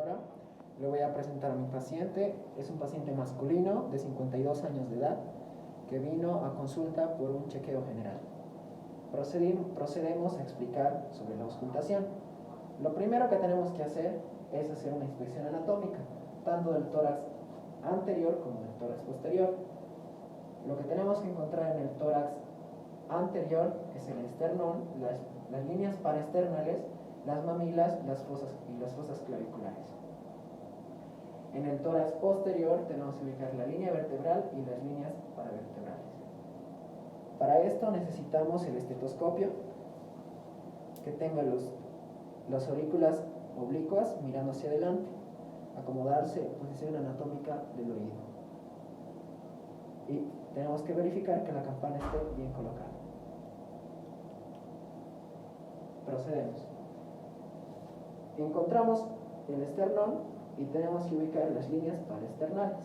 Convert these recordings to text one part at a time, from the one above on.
ahora le voy a presentar a mi paciente. Es un paciente masculino de 52 años de edad que vino a consulta por un chequeo general. Procedemos a explicar sobre la auscultación. Lo primero que tenemos que hacer es hacer una inspección anatómica, tanto del tórax anterior como del tórax posterior. Lo que tenemos que encontrar en el tórax anterior es el esternón, las líneas paraesternales, las mamilas las fosas claviculares. En el tórax posterior tenemos que ubicar la línea vertebral y las líneas paravertebrales. Para esto necesitamos el estetoscopio que tenga las aurículas oblicuas mirando hacia adelante, acomodarse posición anatómica del oído. Y tenemos que verificar que la campana esté bien colocada. Procedemos. Encontramos el esternón y tenemos que ubicar las líneas paraesternales,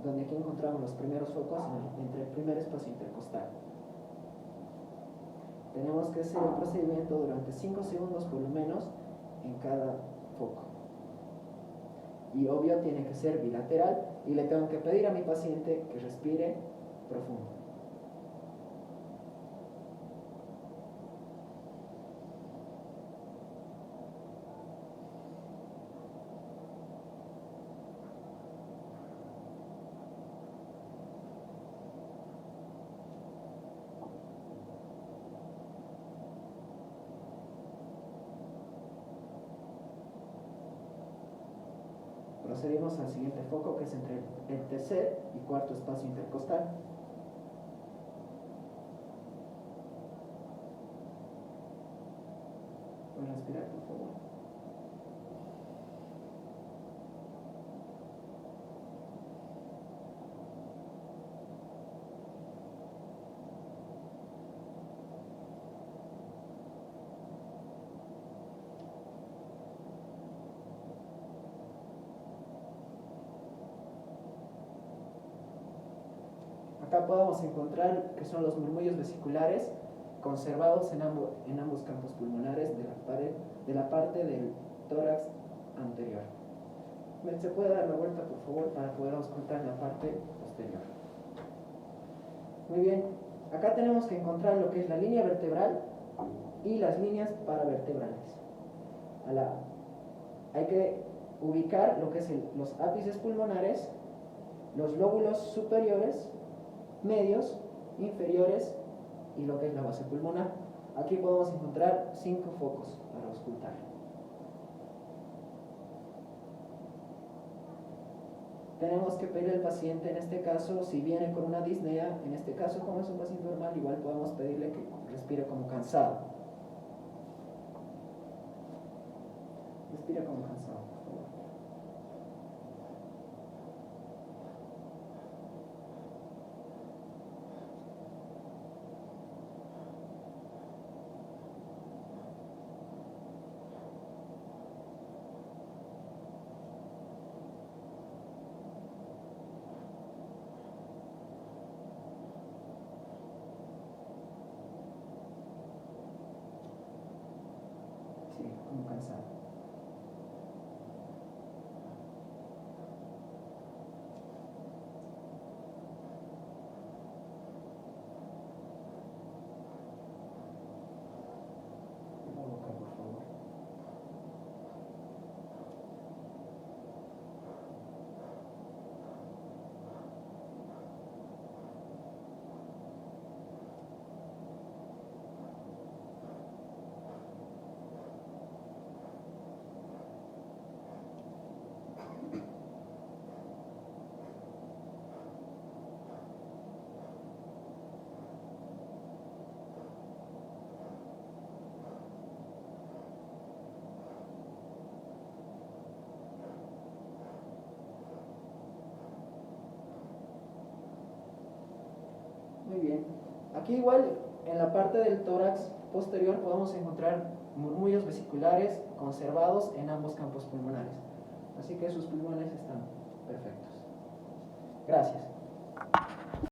donde aquí encontramos los primeros focos entre el primer espacio intercostal. Tenemos que hacer el procedimiento durante 5 segundos por lo menos en cada foco. Y obvio tiene que ser bilateral y le tengo que pedir a mi paciente que respire profundo. Procedimos al siguiente foco, que es entre el tercer y cuarto espacio intercostal. ¿Pueden respirar, por favor? Acá podemos encontrar que son los murmullos vesiculares conservados en ambos campos pulmonares de la parte del tórax anterior. ¿Se puede dar la vuelta, por favor, para poder auscultar la parte posterior? Muy bien. Acá tenemos que encontrar lo que es la línea vertebral y las líneas paravertebrales. Hay que ubicar lo que es los ápices pulmonares, los lóbulos superiores, medios, inferiores y lo que es la base pulmonar. Aquí podemos encontrar 5 focos para auscultar. Tenemos que pedirle al paciente, en este caso, si viene con una disnea, en este caso como es un paciente normal, igual podemos pedirle que respire como cansado. Respira como cansado, por favor. Sí, como cansado. La boca, por favor. Muy bien. Aquí igual en la parte del tórax posterior podemos encontrar murmullos vesiculares conservados en ambos campos pulmonares. Así que sus pulmones están perfectos. Gracias.